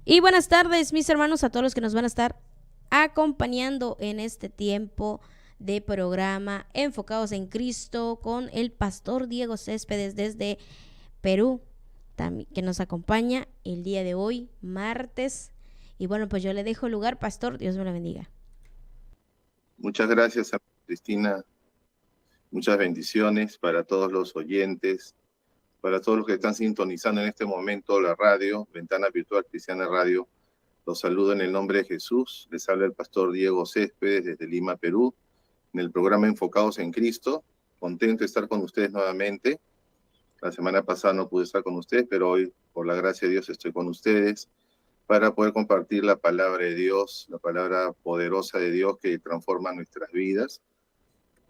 Y buenas tardes, mis hermanos, a todos los que nos van a estar acompañando en este tiempo de programa Enfocados en Cristo con el pastor Diego Céspedes desde Perú, que nos acompaña el día de hoy, martes. Y bueno, pues yo le dejo el lugar, pastor, Dios me lo bendiga. Muchas gracias, Cristina. Muchas bendiciones para todos los oyentes, para todos los que están sintonizando en este momento la radio, Ventana Virtual Cristiana Radio. Los saludo en el nombre de Jesús. Les habla el pastor Diego Céspedes desde Lima, Perú, en el programa Enfocados en Cristo. Contento de estar con ustedes nuevamente. La semana pasada no pude estar con ustedes, pero hoy, por la gracia de Dios, estoy con ustedes para poder compartir la palabra de Dios, la palabra poderosa de Dios que transforma nuestras vidas.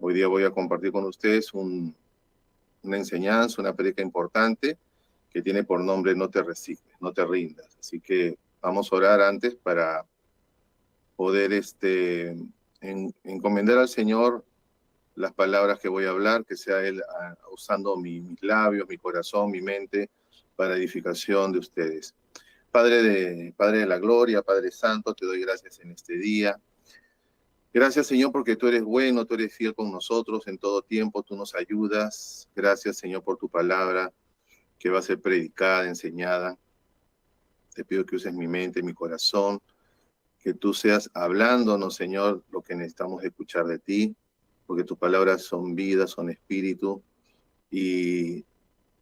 Hoy día voy a compartir con ustedes una enseñanza, una prédica importante que tiene por nombre No te resignes, no te rindas. Así que vamos a orar antes para poder encomendar al Señor las palabras que voy a hablar, que sea Él usando mis labios, mi corazón, mi mente, para edificación de ustedes. Padre de la gloria, Padre Santo, te doy gracias en este día. Gracias, Señor, porque tú eres bueno, tú eres fiel con nosotros en todo tiempo, tú nos ayudas. Gracias, Señor, por tu palabra que va a ser predicada, enseñada. Te pido que uses mi mente, mi corazón, que tú seas hablándonos, Señor, lo que necesitamos escuchar de ti, porque tus palabras son vida, son espíritu, y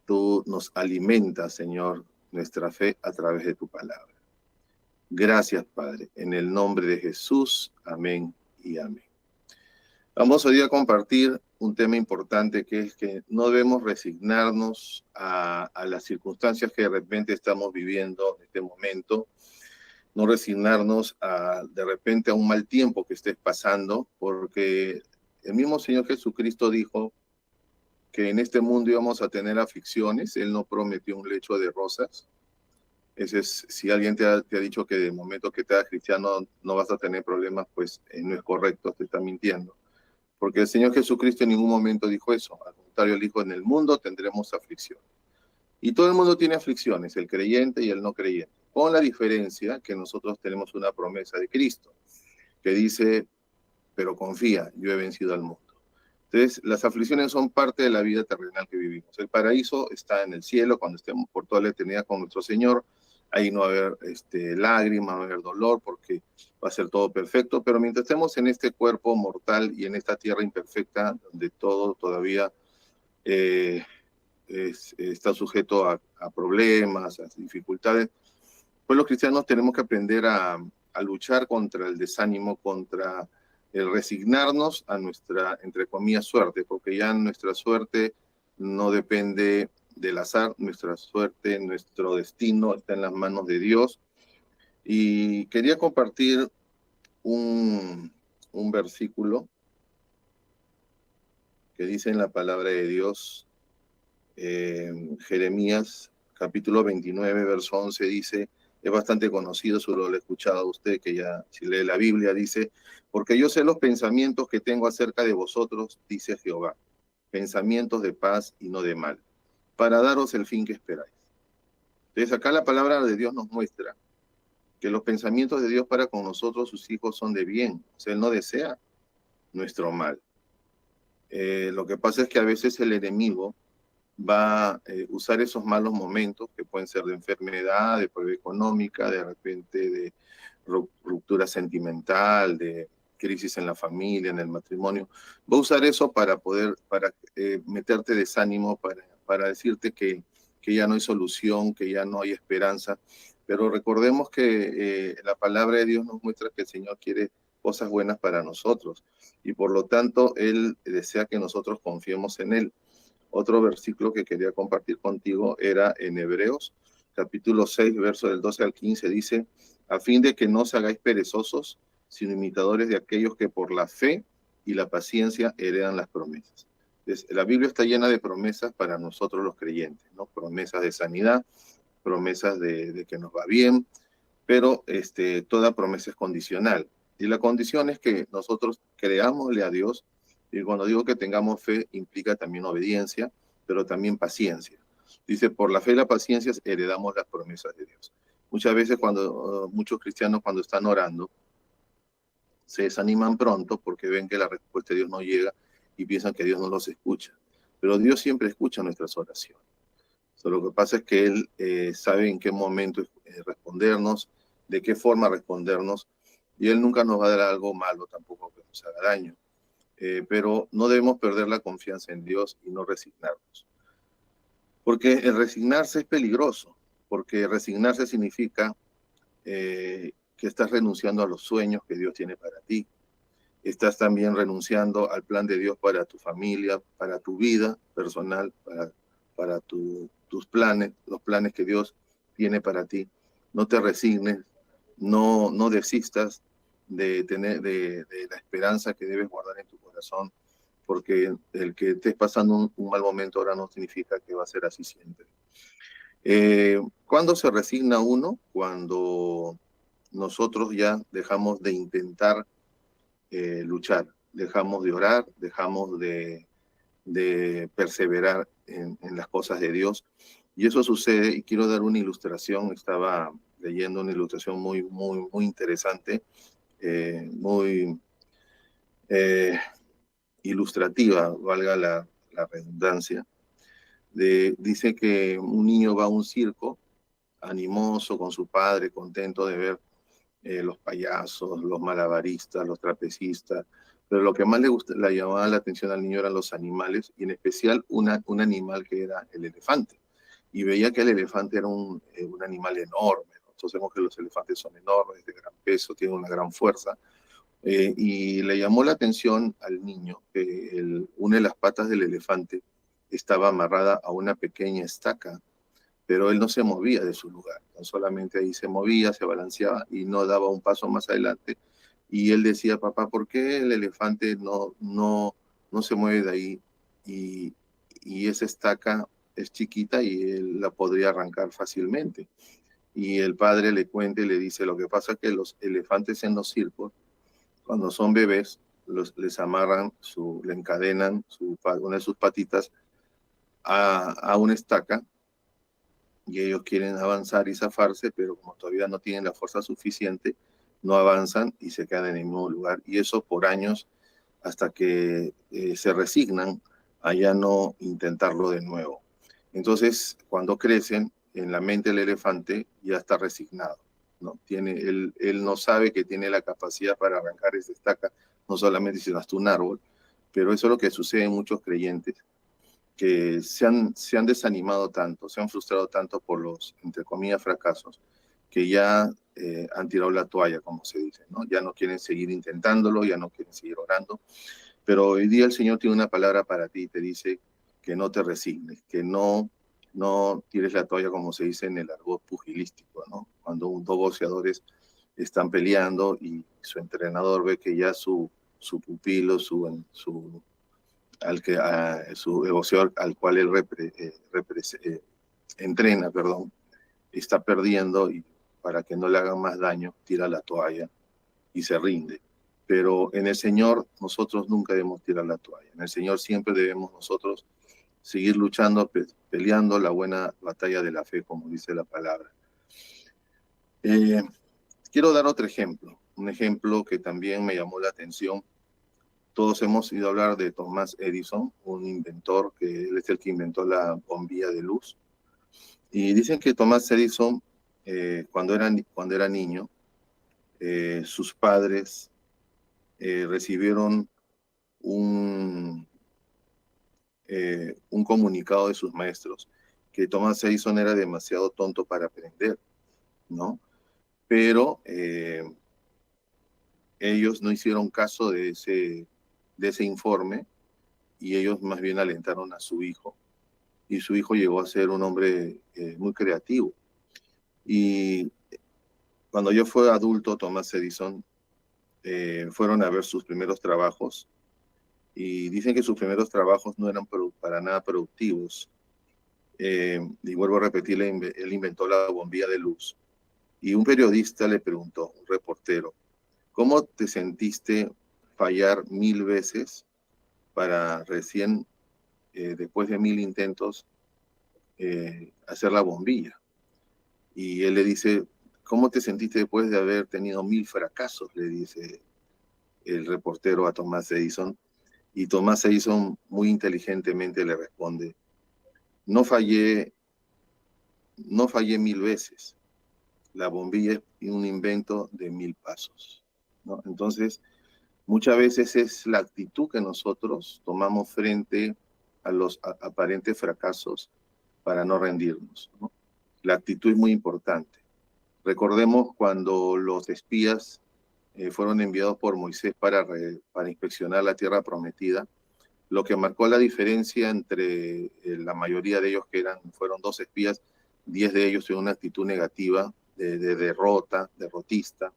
tú nos alimentas, Señor, nuestra fe a través de tu palabra. Gracias, Padre, en el nombre de Jesús. Amén y amén. Vamos hoy a compartir un tema importante, que es que no debemos resignarnos a las circunstancias que de repente estamos viviendo en este momento, no resignarnos de repente a un mal tiempo que estés pasando, porque el mismo Señor Jesucristo dijo que en este mundo íbamos a tener aflicciones. Él no prometió un lecho de rosas. Si alguien te ha dicho que de momento que te hagas cristiano no vas a tener problemas, pues no es correcto, te está mintiendo. Porque el Señor Jesucristo en ningún momento dijo eso. Al contrario, él dijo, en el mundo tendremos aflicción. Y todo el mundo tiene aflicciones, el creyente y el no creyente. Con la diferencia que nosotros tenemos una promesa de Cristo, que dice, pero confía, yo he vencido al mundo. Entonces, las aflicciones son parte de la vida terrenal que vivimos. El paraíso está en el cielo, cuando estemos por toda la eternidad con nuestro Señor. Ahí no va a haber lágrimas, no va a haber dolor, porque va a ser todo perfecto. Pero mientras estemos en este cuerpo mortal y en esta tierra imperfecta, donde todo todavía está sujeto a problemas, a dificultades, pues los cristianos tenemos que aprender a luchar contra el desánimo, contra el resignarnos a nuestra, entre comillas, suerte, porque ya nuestra suerte no depende del azar, nuestra suerte, nuestro destino está en las manos de Dios. Y quería compartir un versículo que dice en la palabra de Dios, Jeremías capítulo 29, verso 11, dice, es bastante conocido, solo lo he escuchado a usted, que ya si lee la Biblia, dice, porque yo sé los pensamientos que tengo acerca de vosotros, dice Jehová, pensamientos de paz y no de mal, para daros el fin que esperáis. Entonces acá la palabra de Dios nos muestra que los pensamientos de Dios para con nosotros, sus hijos, son de bien. O sea, Él no desea nuestro mal. Lo que pasa es que a veces el enemigo va a usar esos malos momentos, que pueden ser de enfermedad, de prueba económica, de repente de ruptura sentimental, de crisis en la familia, en el matrimonio. Va a usar eso para meterte desánimo, para decirte que ya no hay solución, que ya no hay esperanza. Pero recordemos que la palabra de Dios nos muestra que el Señor quiere cosas buenas para nosotros, y por lo tanto Él desea que nosotros confiemos en Él. Otro versículo que quería compartir contigo era en Hebreos, capítulo 6, verso del 12 al 15, dice, a fin de que no os hagáis perezosos, sino imitadores de aquellos que por la fe y la paciencia heredan las promesas. Entonces, la Biblia está llena de promesas para nosotros los creyentes, ¿no? Promesas de sanidad, promesas de que nos va bien, pero toda promesa es condicional. Y la condición es que nosotros creámosle a Dios. Y cuando digo que tengamos fe, implica también obediencia, pero también paciencia. Dice, por la fe y la paciencia heredamos las promesas de Dios. Muchas veces muchos cristianos cuando están orando se desaniman pronto porque ven que la respuesta de Dios no llega y piensan que Dios no los escucha. Pero Dios siempre escucha nuestras oraciones. Lo que pasa es que Él sabe en qué momento respondernos, de qué forma respondernos, y Él nunca nos va a dar algo malo, tampoco que nos haga daño. Pero no debemos perder la confianza en Dios y no resignarnos. Porque el resignarse es peligroso, porque resignarse significa que estás renunciando a los sueños que Dios tiene para ti. Estás también renunciando al plan de Dios para tu familia, para tu vida personal, para tus planes, los planes que Dios tiene para ti. No te resignes, no desistas de la esperanza que debes guardar en tu corazón, porque el que estés pasando un mal momento ahora no significa que va a ser así siempre. ¿Cuándo se resigna uno? Cuando nosotros ya dejamos de intentar luchar, dejamos de orar, dejamos de perseverar en las cosas de Dios. Y eso sucede, y quiero dar una ilustración, estaba leyendo una ilustración muy interesante, muy ilustrativa, valga la redundancia. Dice que un niño va a un circo, animoso con su padre, contento de ver los payasos, los malabaristas, los trapecistas, pero lo que más le llamaba la atención al niño eran los animales, y en especial un animal que era el elefante. Y veía que el elefante era un animal enorme, ¿no? Entonces sabemos que los elefantes son enormes, de gran peso, tienen una gran fuerza, y le llamó la atención al niño que una de las patas del elefante estaba amarrada a una pequeña estaca, pero él no se movía de su lugar, solamente ahí se movía, se balanceaba y no daba un paso más adelante. Y él decía: papá, ¿por qué el elefante no se mueve de ahí? Y esa estaca es chiquita y él la podría arrancar fácilmente. Y el padre le cuenta y le dice: lo que pasa es que los elefantes en los circos, cuando son bebés, les amarran, le encadenan una de sus patitas a una estaca, y ellos quieren avanzar y zafarse, pero como todavía no tienen la fuerza suficiente, no avanzan y se quedan en el mismo lugar. Y eso por años, hasta que se resignan a ya no intentarlo de nuevo. Entonces, cuando crecen, en la mente del elefante ya está resignado, ¿no? Él no sabe que tiene la capacidad para arrancar esa estaca, no solamente sino hasta un árbol, pero eso es lo que sucede en muchos creyentes, que se han desanimado tanto, se han frustrado tanto por los, entre comillas, fracasos, que ya han tirado la toalla, como se dice, ¿no? Ya no quieren seguir intentándolo, ya no quieren seguir orando. Pero hoy día el Señor tiene una palabra para ti, te dice que no te resignes, que no tires la toalla, como se dice en el argot pugilístico, ¿no? Cuando dos boxeadores están peleando y su entrenador ve que ya su pupilo, su boxeador al cual él entrena, perdón, está perdiendo, y para que no le hagan más daño, tira la toalla y se rinde. Pero en el Señor nosotros nunca debemos tirar la toalla. En el Señor siempre debemos nosotros seguir luchando, peleando la buena batalla de la fe, como dice la palabra. Quiero dar otro ejemplo, un ejemplo que también me llamó la atención. Todos hemos oído hablar de Thomas Edison, un inventor, que él es el que inventó la bombilla de luz. Y dicen que Thomas Edison, cuando era niño, sus padres recibieron un comunicado de sus maestros que Thomas Edison era demasiado tonto para aprender, ¿no? Pero ellos no hicieron caso de ese informe, y ellos más bien alentaron a su hijo. Y su hijo llegó a ser un hombre muy creativo. Y cuando yo fui adulto, Thomas Edison, fueron a ver sus primeros trabajos, y dicen que sus primeros trabajos no eran para nada productivos. Y vuelvo a repetir, él inventó la bombilla de luz. Y un periodista le preguntó, un reportero: ¿cómo te sentiste fallar 1000 veces para recién, después de 1000 intentos, hacer la bombilla? Y él le dice: ¿cómo te sentiste después de haber tenido 1000 fracasos? Le dice el reportero a Thomas Edison. Y Thomas Edison muy inteligentemente le responde, no fallé, no fallé 1000 veces. La bombilla es un invento de 1000 pasos, ¿no? Entonces, muchas veces es la actitud que nosotros tomamos frente a los aparentes fracasos para no rendirnos, ¿no? La actitud es muy importante. Recordemos cuando los espías fueron enviados por Moisés para inspeccionar la tierra prometida. Lo que marcó la diferencia entre la mayoría de ellos, fueron 2 espías, 10 de ellos tuvieron una actitud negativa, de derrota, derrotista,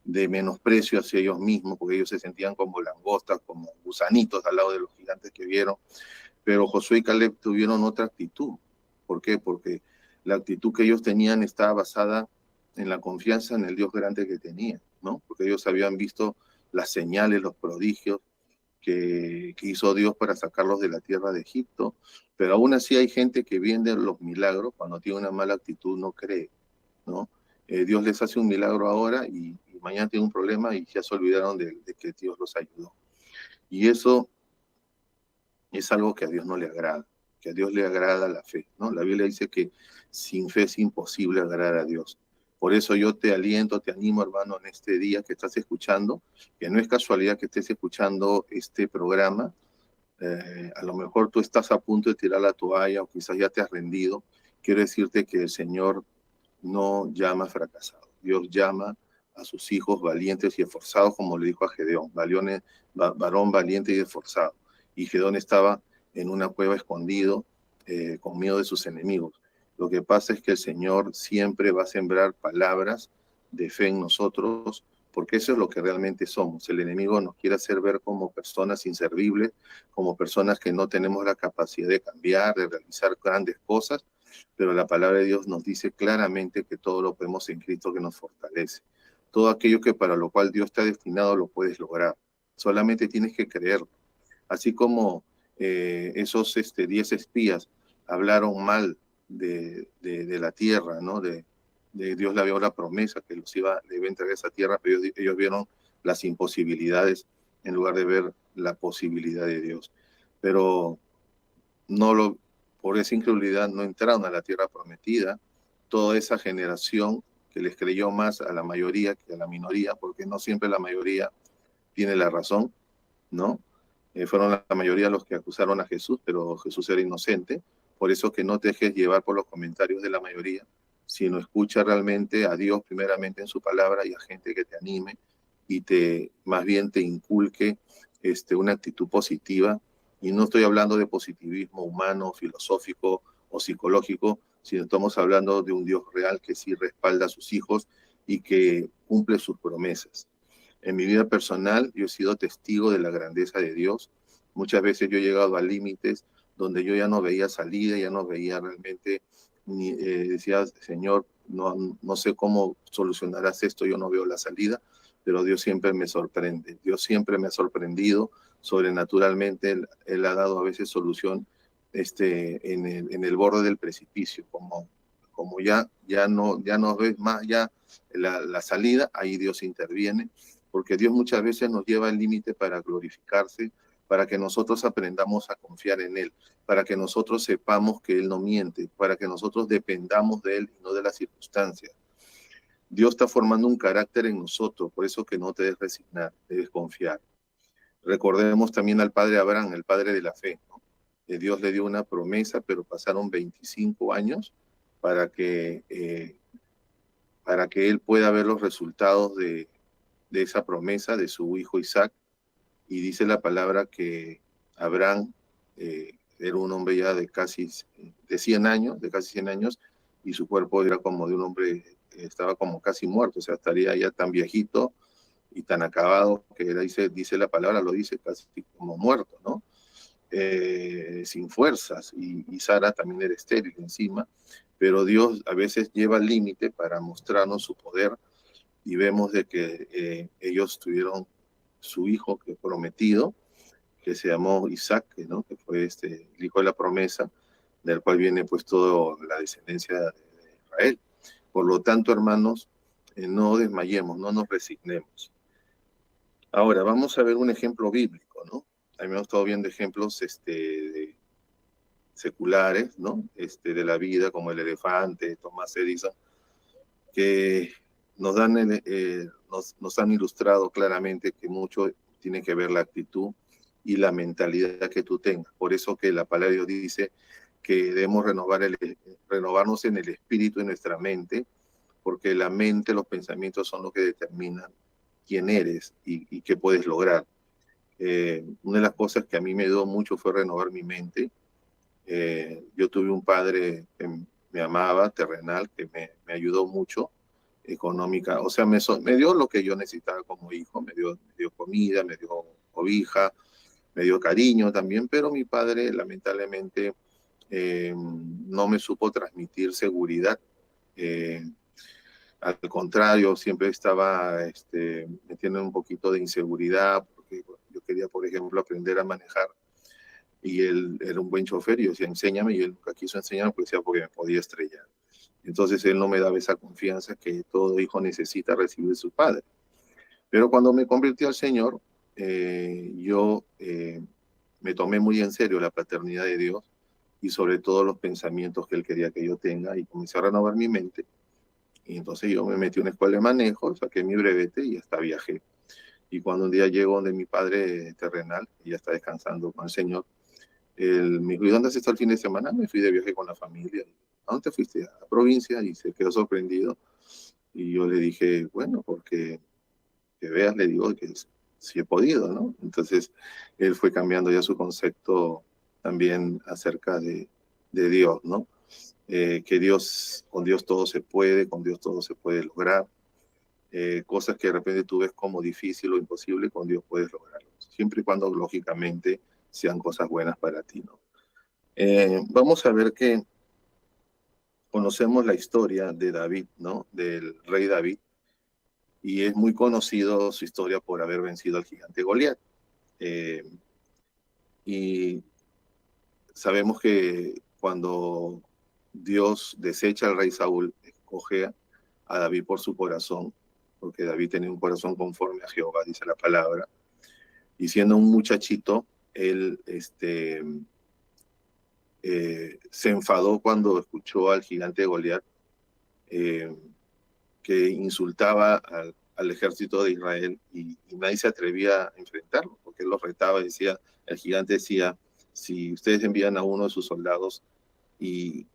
de menosprecio hacia ellos mismos, porque ellos se sentían como langostas, como gusanitos al lado de los gigantes que vieron. Pero Josué y Caleb tuvieron otra actitud. ¿Por qué? Porque la actitud que ellos tenían estaba basada en la confianza en el Dios grande que tenían, ¿no? Porque ellos habían visto las señales, los prodigios que hizo Dios para sacarlos de la tierra de Egipto. Pero aún así hay gente que viene los milagros, cuando tiene una mala actitud no cree, ¿no? Dios les hace un milagro ahora y mañana tiene un problema y ya se olvidaron de que Dios los ayudó. Y eso es algo que a Dios no le agrada, que a Dios le agrada la fe, ¿no? La Biblia dice que sin fe es imposible agradar a Dios. Por eso yo te aliento, te animo, hermano, en este día que estás escuchando, que no es casualidad que estés escuchando este programa. A lo mejor tú estás a punto de tirar la toalla o quizás ya te has rendido. Quiero decirte que el Señor no llama fracasados. Dios llama a sus hijos valientes y esforzados, como le dijo a Gedeón, varón valiente y esforzado. Y Gedeón estaba en una cueva escondido, con miedo de sus enemigos. Lo que pasa es que el Señor siempre va a sembrar palabras de fe en nosotros, porque eso es lo que realmente somos. El enemigo nos quiere hacer ver como personas inservibles, como personas que no tenemos la capacidad de cambiar, de realizar grandes cosas, pero la palabra de Dios nos dice claramente que todo lo podemos en Cristo que nos fortalece. Todo aquello que para lo cual Dios te ha destinado lo puedes lograr. Solamente tienes que creerlo. Así como esos 10 espías hablaron mal de la tierra, ¿no? De Dios le había dado la promesa que le iba a entregar esa tierra, pero ellos vieron las imposibilidades en lugar de ver la posibilidad de Dios. Pero por esa incredulidad no entraron a la tierra prometida. Toda esa generación que les creyó más a la mayoría que a la minoría, porque no siempre la mayoría tiene la razón, ¿no? Fueron la mayoría los que acusaron a Jesús, pero Jesús era inocente. Por eso que no te dejes llevar por los comentarios de la mayoría, sino escucha realmente a Dios primeramente en su palabra y a gente que te anime y más bien te inculque una actitud positiva. Y no estoy hablando de positivismo humano, filosófico o psicológico, sino estamos hablando de un Dios real que sí respalda a sus hijos y que cumple sus promesas. En mi vida personal, yo he sido testigo de la grandeza de Dios. Muchas veces yo he llegado a límites donde yo ya no veía salida, ya no veía realmente, decía, Señor, no sé cómo solucionarás esto, yo no veo la salida, pero Dios siempre me sorprende. Dios siempre me ha sorprendido sobrenaturalmente. Él ha dado a veces solución en el borde del precipicio, como ya no ves más ya la salida, ahí Dios interviene, porque Dios muchas veces nos lleva al límite para glorificarse, para que nosotros aprendamos a confiar en Él, para que nosotros sepamos que Él no miente, para que nosotros dependamos de Él y no de las circunstancias. Dios está formando un carácter en nosotros, por eso que no te debes resignar, debes confiar. Recordemos también al padre Abraham, el padre de la fe, ¿no? Dios le dio una promesa, pero pasaron 25 años para que él pueda ver los resultados de esa promesa de su hijo Isaac. Y dice la palabra que Abraham era un hombre ya de casi 100 años, y su cuerpo era como de un hombre que estaba como casi muerto, o sea, estaría ya tan viejito y tan acabado que dice la palabra, lo dice casi como muerto, ¿no? Sin fuerzas, y Sara también era estéril encima, pero Dios a veces lleva al límite para mostrarnos su poder, y vemos de que ellos tuvieron su hijo que prometido, que se llamó Isaac, ¿no? Que fue el hijo de la promesa, del cual viene pues toda la descendencia de Israel. Por lo tanto, hermanos, no desmayemos, no nos resignemos. Ahora, vamos a ver un ejemplo bíblico, ¿no? A mí me ha estado viendo ejemplos seculares, ¿no? De la vida, como el elefante, Thomas Edison, que nos han ilustrado claramente que mucho tiene que ver la actitud y la mentalidad que tú tengas. Por eso que la palabra de Dios dice que debemos renovarnos en el espíritu y nuestra mente, porque la mente, los pensamientos son lo que determinan quién eres y qué puedes lograr. Una de las cosas que a mí me ayudó mucho fue renovar mi mente. Yo tuve un padre que me amaba, terrenal, que me ayudó mucho económica, o sea, me dio lo que yo necesitaba como hijo, me dio comida, me dio cobija, me dio cariño también, pero mi padre lamentablemente no me supo transmitir seguridad. Al contrario, siempre estaba metiendo un poquito de inseguridad, porque yo quería, por ejemplo, aprender a manejar, y él era un buen chofer, y yo decía, enséñame, y él nunca quiso enseñarme, porque decía, porque me podía estrellar. Entonces él no me daba esa confianza que todo hijo necesita recibir de su padre. Pero cuando me convertí al Señor, yo me tomé muy en serio la paternidad de Dios y sobre todo los pensamientos que Él quería que yo tenga, y comencé a renovar mi mente. Y entonces yo me metí en una escuela de manejo, saqué mi brevete y hasta viajé. Y cuando un día llego donde mi padre terrenal, y ya está descansando con el Señor, él me dijo, ¿y dónde has estado el fin de semana? Me fui de viaje con la familia. ¿A dónde fuiste? A la provincia. Y se quedó sorprendido. Y yo le dije, bueno, porque que veas, le digo que sí he podido, ¿no? Entonces, él fue cambiando ya su concepto también acerca de Dios, ¿no? Que Dios, con Dios todo se puede, con Dios todo se puede lograr. Cosas que de repente tú ves como difícil o imposible, con Dios puedes lograrlo. Siempre y cuando, lógicamente, sean cosas buenas para ti, ¿no? Vamos a ver que conocemos la historia de David, ¿no? Del rey David, y es muy conocido su historia por haber vencido al gigante Goliat. Y sabemos que cuando Dios desecha al rey Saúl, escoge a David por su corazón, porque David tenía un corazón conforme a Jehová, dice la palabra. Y siendo un muchachito, él se enfadó cuando escuchó al gigante Goliat, que insultaba al ejército de Israel, y nadie se atrevía a enfrentarlo, porque él los retaba y decía, el gigante decía, si ustedes envían a uno de sus soldados y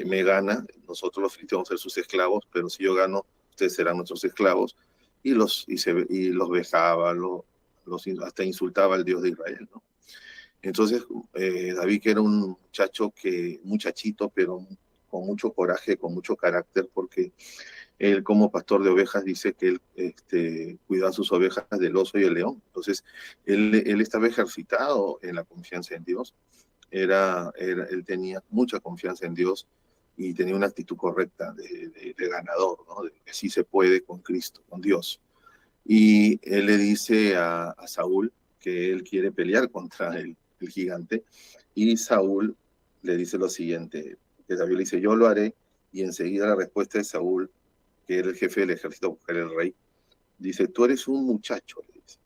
me gana, nosotros los filisteos vamos a ser sus esclavos, pero si yo gano, ustedes serán nuestros esclavos, y los vejaba, hasta insultaba al Dios de Israel, ¿no? Entonces, David, que era un muchachito, pero con mucho coraje, con mucho carácter, porque él como pastor de ovejas dice que él cuida a sus ovejas del oso y el león. Entonces, él estaba ejercitado en la confianza en Dios. Él tenía mucha confianza en Dios y tenía una actitud correcta de ganador, ¿no? De que sí se puede con Cristo, con Dios. Y él le dice a Saúl que él quiere pelear contra el gigante, y Saúl le dice lo siguiente, que David le dice, yo lo haré, y enseguida la respuesta de Saúl, que era el jefe del ejército, porque era el rey, dice, tú eres un muchacho, le dice,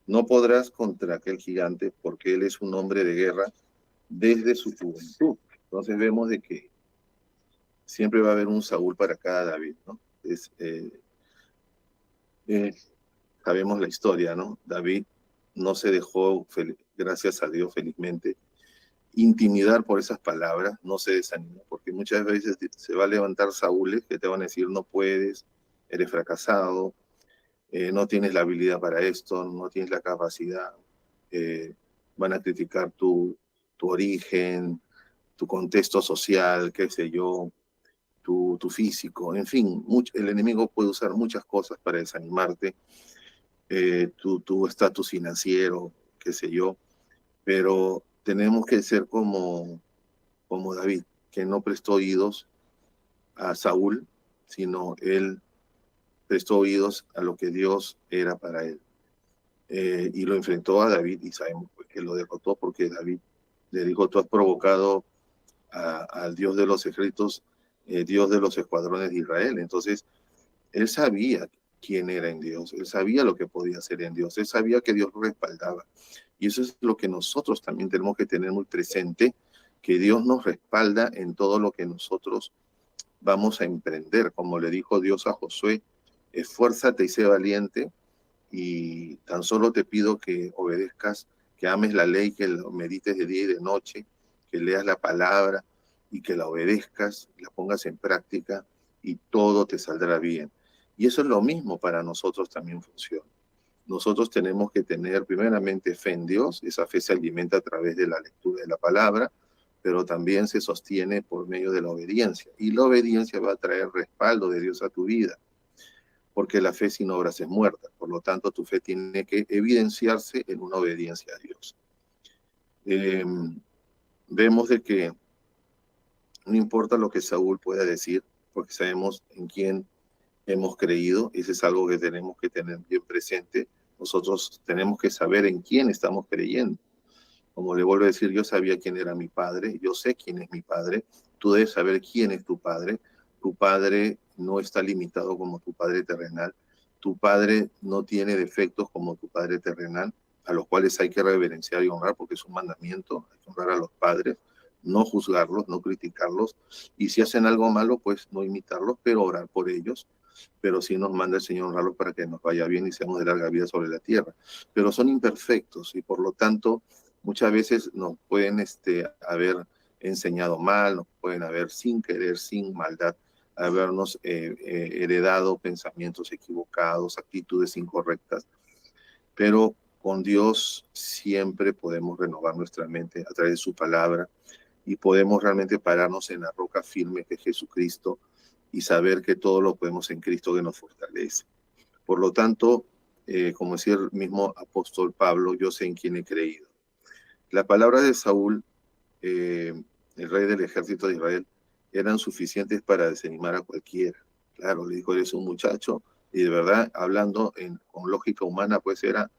no podrás contra aquel gigante, porque él es un hombre de guerra desde su juventud. Entonces vemos de que siempre va a haber un Saúl para cada David, ¿no? Sabemos la historia, ¿no? David no se dejó, gracias a Dios, felizmente, intimidar por esas palabras, no se desanimó, porque muchas veces se va a levantar Saúl que te van a decir, no puedes, eres fracasado, no tienes la habilidad para esto, no tienes la capacidad, van a criticar tu origen, tu contexto social, qué sé yo, tu físico, en fin, el enemigo puede usar muchas cosas para desanimarte, tu estatus financiero, qué sé yo, pero tenemos que ser como David, que no prestó oídos a Saúl, sino él prestó oídos a lo que Dios era para él. Y lo enfrentó a David, y sabemos que lo derrotó, porque David le dijo, tú has provocado al Dios de los ejércitos Dios de los escuadrones de Israel. Entonces, él sabía quién era en Dios, él sabía lo que podía hacer en Dios, él sabía que Dios lo respaldaba. Y eso es lo que nosotros también tenemos que tener muy presente, que Dios nos respalda en todo lo que nosotros vamos a emprender. Como le dijo Dios a Josué, esfuérzate y sé valiente, y tan solo te pido que obedezcas, que ames la ley, que lo medites de día y de noche, que leas la palabra y que la obedezcas, la pongas en práctica y todo te saldrá bien. Y eso es lo mismo para nosotros también funciona. Nosotros tenemos que tener primeramente fe en Dios, esa fe se alimenta a través de la lectura de la palabra, pero también se sostiene por medio de la obediencia. Y la obediencia va a traer respaldo de Dios a tu vida, porque la fe sin obras es muerta. Por lo tanto, tu fe tiene que evidenciarse en una obediencia a Dios. Vemos de que no importa lo que Saúl pueda decir, porque sabemos en quién hemos creído. Eso es algo que tenemos que tener bien presente. Nosotros tenemos que saber en quién estamos creyendo. Como le vuelvo a decir, yo sabía quién era mi padre, yo sé quién es mi padre, tú debes saber quién es tu padre. Tu padre no está limitado como tu padre terrenal, tu padre no tiene defectos como tu padre terrenal, a los cuales hay que reverenciar y honrar porque es un mandamiento, hay que honrar a los padres, no juzgarlos, no criticarlos, y si hacen algo malo, pues no imitarlos, pero orar por ellos. Pero sí nos manda el Señor honrarlos para que nos vaya bien y seamos de larga vida sobre la tierra. Pero son imperfectos y por lo tanto muchas veces nos pueden haber enseñado mal, nos pueden haber sin querer, sin maldad, habernos heredado pensamientos equivocados, actitudes incorrectas, pero con Dios siempre podemos renovar nuestra mente a través de su palabra y podemos realmente pararnos en la roca firme que es Jesucristo y saber que todo lo podemos en Cristo que nos fortalece. Por lo tanto, como decía el mismo apóstol Pablo, yo sé en quién he creído. La palabra de Saúl, el rey del ejército de Israel, eran suficientes para desanimar a cualquiera. Claro, le dijo, eres un muchacho, y de verdad, hablando con lógica humana, pues era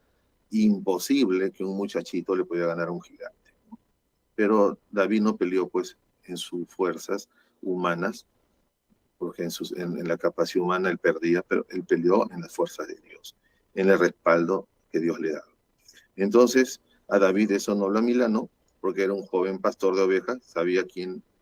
imposible que un muchachito le pudiera ganar a un gigante. Pero David no peleó pues en sus fuerzas humanas, porque en la capacidad humana él perdía, pero él peleó en las fuerzas de Dios, en el respaldo que Dios le daba. Entonces, a David eso no lo amilanó, porque era un joven pastor de ovejas, sabía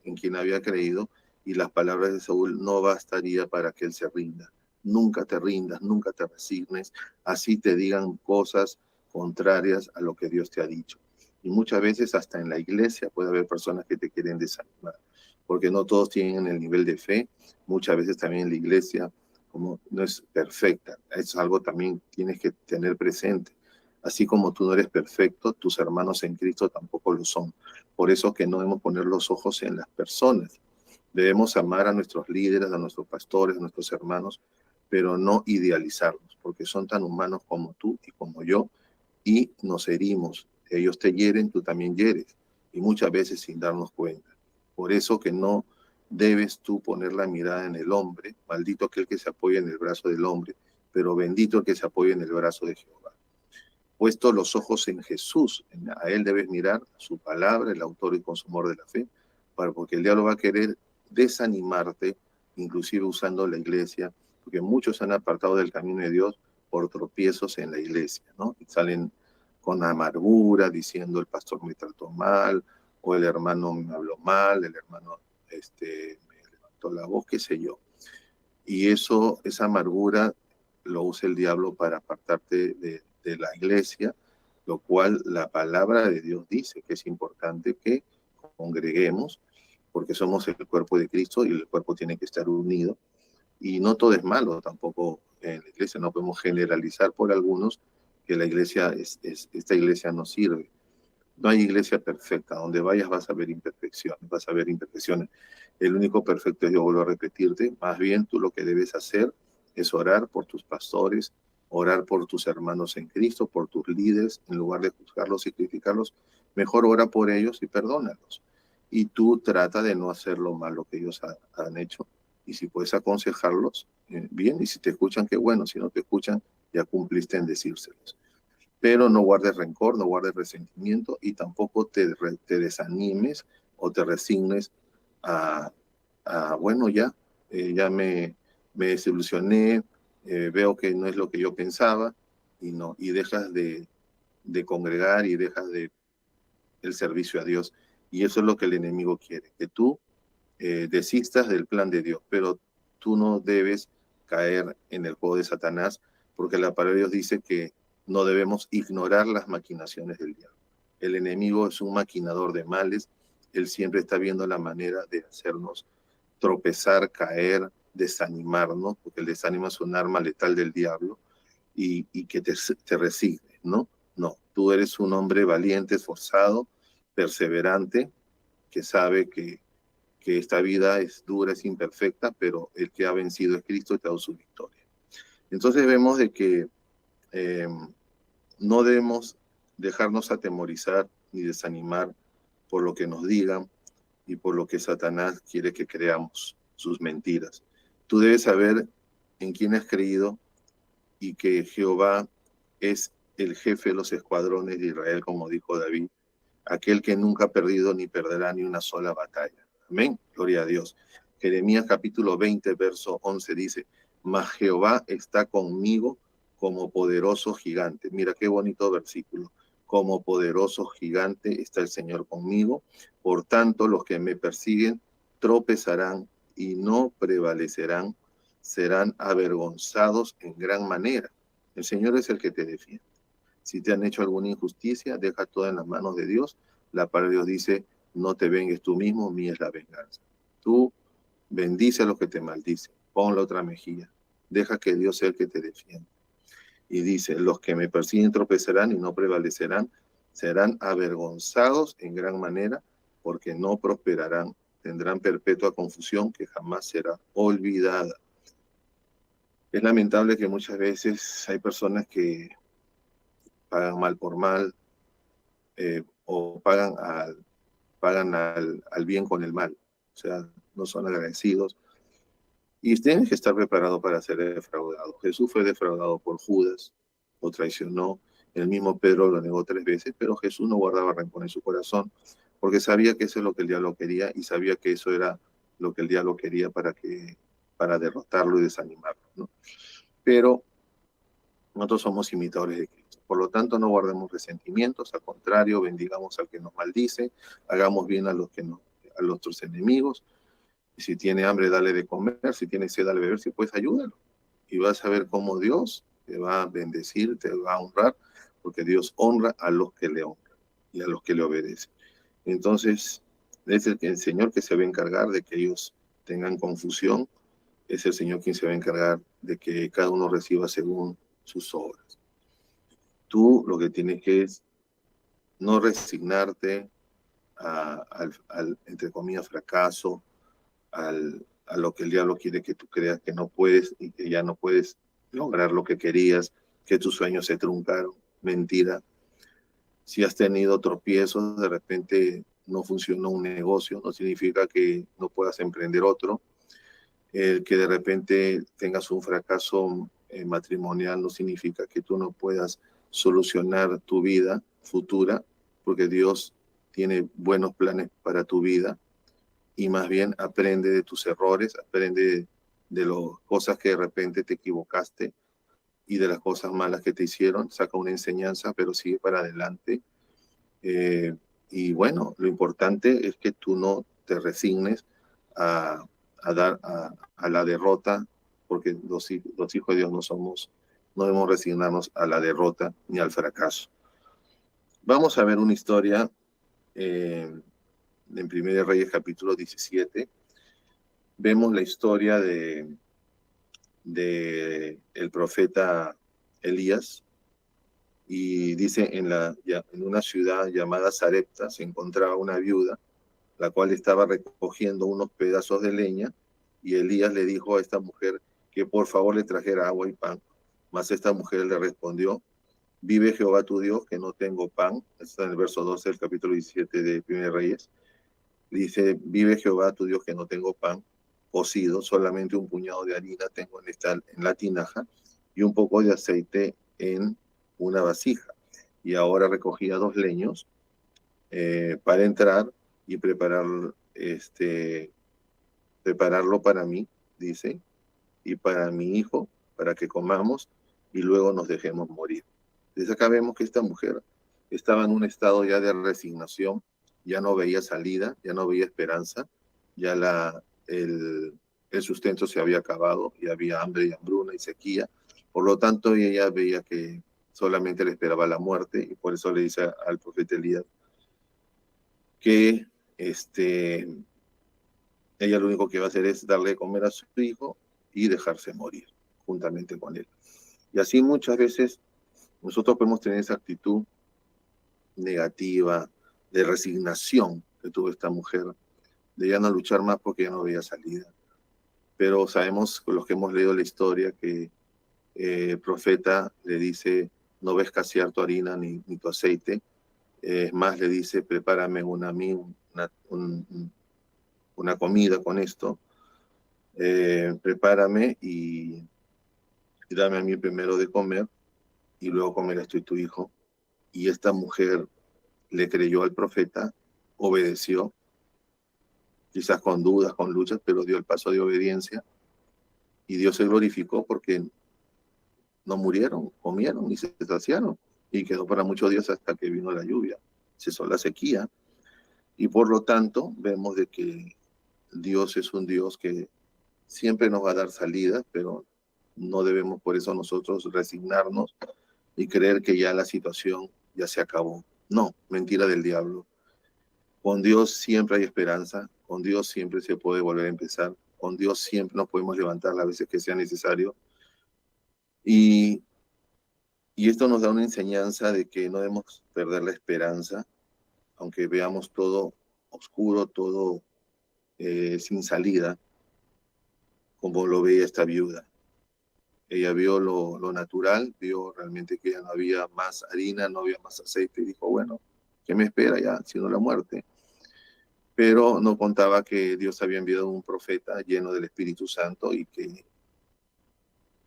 en quién había creído, y las palabras de Saúl no bastaría para que él se rinda. Nunca te rindas, nunca te resignes, así te digan cosas contrarias a lo que Dios te ha dicho. Y muchas veces hasta en la iglesia puede haber personas que te quieren desanimar, porque no todos tienen el nivel de fe. Muchas veces también en la iglesia, como no es perfecta, es algo también tienes que tener presente. Así como tú no eres perfecto, tus hermanos en Cristo tampoco lo son. Por eso que no debemos poner los ojos en las personas. Debemos amar a nuestros líderes, a nuestros pastores, a nuestros hermanos, pero no idealizarlos, porque son tan humanos como tú y como yo, y nos herimos. Ellos te hieren, tú también hieres, y muchas veces sin darnos cuenta. Por eso que no debes tú poner la mirada en el hombre, maldito aquel que se apoya en el brazo del hombre, pero bendito el que se apoya en el brazo de Jehová. Puesto los ojos en Jesús, a Él debes mirar, su palabra, el autor y consumador de la fe, porque el diablo va a querer desanimarte, inclusive usando la iglesia, porque muchos han apartado del camino de Dios por tropiezos en la iglesia, ¿no? Y salen con amargura, diciendo el pastor me trató mal, o el hermano me habló mal, el hermano me levantó la voz, qué sé yo. Y esa amargura lo usa el diablo para apartarte de la iglesia, lo cual la palabra de Dios dice que es importante que congreguemos, porque somos el cuerpo de Cristo y el cuerpo tiene que estar unido. Y no todo es malo tampoco en la iglesia, no podemos generalizar por algunos que la iglesia esta iglesia no sirve. No hay iglesia perfecta, donde vayas vas a ver imperfecciones. El único perfecto es, yo vuelvo a repetirte, más bien tú lo que debes hacer es orar por tus pastores, orar por tus hermanos en Cristo, por tus líderes, en lugar de juzgarlos y criticarlos, mejor ora por ellos y perdónalos. Y tú trata de no hacer lo malo que ellos han hecho. Y si puedes aconsejarlos, bien, y si te escuchan, qué bueno, si no te escuchan, ya cumpliste en decírselos. Pero no guardes rencor, no guardes resentimiento y tampoco te desanimes o te resignes a bueno, me desilusioné, veo que no es lo que yo pensaba, y dejas de congregar y dejas el servicio a Dios. Y eso es lo que el enemigo quiere, que tú desistas del plan de Dios, pero tú no debes caer en el juego de Satanás, porque la palabra de Dios dice que no debemos ignorar las maquinaciones del diablo. El enemigo es un maquinador de males, él siempre está viendo la manera de hacernos tropezar, caer, desanimarnos, porque el desánimo es un arma letal del diablo, y que te resignes, ¿no? No, tú eres un hombre valiente, esforzado, perseverante, que sabe que esta vida es dura, es imperfecta, pero el que ha vencido es Cristo y te ha dado su victoria. Entonces vemos de que eh, no debemos dejarnos atemorizar ni desanimar por lo que nos digan y por lo que Satanás quiere que creamos, sus mentiras. Tú debes saber en quién has creído y que Jehová es el jefe de los escuadrones de Israel, como dijo David, aquel que nunca ha perdido ni perderá ni una sola batalla. Amén. Gloria a Dios. Jeremías capítulo 20, verso 11 dice, mas Jehová está conmigo como poderoso gigante. Mira qué bonito versículo. Como poderoso gigante está el Señor conmigo. Por tanto, los que me persiguen tropezarán y no prevalecerán. Serán avergonzados en gran manera. El Señor es el que te defiende. Si te han hecho alguna injusticia, deja todo en las manos de Dios. La palabra de Dios dice, no te vengues tú mismo, mía es la venganza. Tú bendice a los que te maldicen, pon la otra mejilla, deja que Dios sea el que te defienda. Y dice, los que me persiguen tropezarán y no prevalecerán, serán avergonzados en gran manera, porque no prosperarán, tendrán perpetua confusión que jamás será olvidada. Es lamentable que muchas veces hay personas que pagan mal por mal, o pagan al bien con el mal. O sea, no son agradecidos. Y tienes que estar preparado para ser defraudado. Jesús fue defraudado por Judas, lo traicionó. El mismo Pedro lo negó 3 veces, pero Jesús no guardaba rencor en su corazón, porque sabía que eso es lo que el diablo quería, y sabía que eso era lo que el diablo quería para derrotarlo y desanimarlo, ¿no? Pero nosotros somos imitadores de Cristo. Por lo tanto, no guardemos resentimientos, al contrario, bendigamos al que nos maldice, hagamos bien a nuestros enemigos. Y si tiene hambre, dale de comer, si tiene sed, dale de beber, si puedes, ayúdalo. Y vas a ver cómo Dios te va a bendecir, te va a honrar, porque Dios honra a los que le honran y a los que le obedecen. Entonces, es el Señor que se va a encargar de que ellos tengan confusión, es el Señor quien se va a encargar de que cada uno reciba según sus obras. Tú lo que tienes que es no resignarte entre comillas, fracaso, a lo que el diablo quiere que tú creas que no puedes y que ya no puedes lograr lo que querías, que tus sueños se truncaron. Mentira. Si has tenido tropiezos, de repente no funcionó un negocio, no significa que no puedas emprender otro. El que de repente tengas un fracaso matrimonial no significa que tú no puedas solucionar tu vida futura, porque Dios tiene buenos planes para tu vida, y más bien aprende de tus errores, aprende de las cosas que de repente te equivocaste y de las cosas malas que te hicieron, saca una enseñanza, pero sigue para adelante. Y bueno, lo importante es que tú no te resignes a, a la derrota, porque los hijos de Dios no debemos resignarnos a la derrota ni al fracaso. Vamos a ver una historia en 1 Reyes capítulo 17. Vemos la historia de el profeta Elías, y dice en una ciudad llamada Sarepta se encontraba una viuda, la cual estaba recogiendo unos pedazos de leña, y Elías le dijo a esta mujer que por favor le trajera agua y pan. Mas esta mujer le respondió, vive Jehová tu Dios que no tengo pan. Está en el verso 12 del capítulo 17 de 1 Reyes. Dice, vive Jehová tu Dios que no tengo pan cocido, solamente un puñado de harina tengo en la tinaja y un poco de aceite en una vasija. Y ahora recogía 2 leños para entrar y preparar prepararlo para mí, dice, y para mi hijo, para que comamos y luego nos dejemos morir. Desde acá vemos que esta mujer estaba en un estado ya de resignación, ya no veía salida, ya no veía esperanza, ya el sustento se había acabado y había hambre y hambruna y sequía. Por lo tanto, ella veía que solamente le esperaba la muerte y por eso le dice al profeta Elías que ella lo único que va a hacer es darle de comer a su hijo y dejarse morir juntamente con él. Y así muchas veces nosotros podemos tener esa actitud negativa, de resignación que tuvo esta mujer, de ya no luchar más porque ya no veía salida. Pero sabemos, los que hemos leído la historia, que el profeta le dice, no ves escasear tu harina ni tu aceite. Es más, le dice, prepárame una comida con esto, prepárame y dame a mí primero de comer y luego comerás tú y tu hijo. Y esta mujer le creyó al profeta, obedeció, quizás con dudas, con luchas, pero dio el paso de obediencia y Dios se glorificó porque no murieron, comieron y se saciaron y quedó para muchos días hasta que vino la lluvia, cesó la sequía y por lo tanto vemos de que Dios es un Dios que siempre nos va a dar salidas, pero no debemos por eso nosotros resignarnos y creer que ya la situación ya se acabó. No, mentira del diablo. Con Dios siempre hay esperanza, con Dios siempre se puede volver a empezar, con Dios siempre nos podemos levantar las veces que sea necesario. Y esto nos da una enseñanza de que no debemos perder la esperanza, aunque veamos todo oscuro, todo sin salida, como lo veía esta viuda. Ella vio lo natural, vio realmente que ya no había más harina, no había más aceite, y dijo, bueno, ¿qué me espera ya, sino la muerte? Pero no contaba que Dios había enviado un profeta lleno del Espíritu Santo y que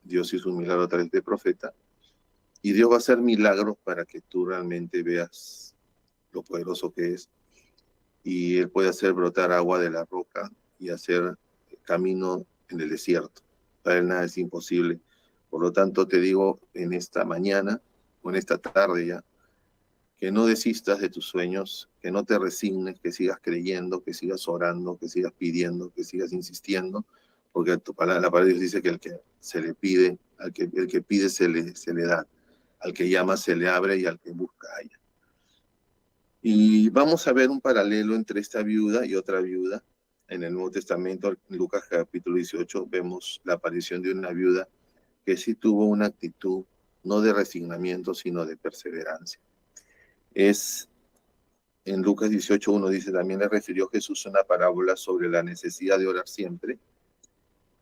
Dios hizo un milagro a través del profeta. Y Dios va a hacer milagros para que tú realmente veas lo poderoso que es. Y Él puede hacer brotar agua de la roca y hacer camino en el desierto. Para Él nada es imposible. Por lo tanto, te digo en esta mañana o en esta tarde ya, que no desistas de tus sueños, que no te resignes, que sigas creyendo, que sigas orando, que sigas pidiendo, que sigas insistiendo, porque la palabra de Dios dice que el que se le pide, el que pide se le da, al que llama se le abre y al que busca halla. Y vamos a ver un paralelo entre esta viuda y otra viuda. En el Nuevo Testamento, en Lucas capítulo 18, vemos la aparición de una viuda que sí tuvo una actitud no de resignamiento, sino de perseverancia. En Lucas 18:1 dice, también le refirió Jesús una parábola sobre la necesidad de orar siempre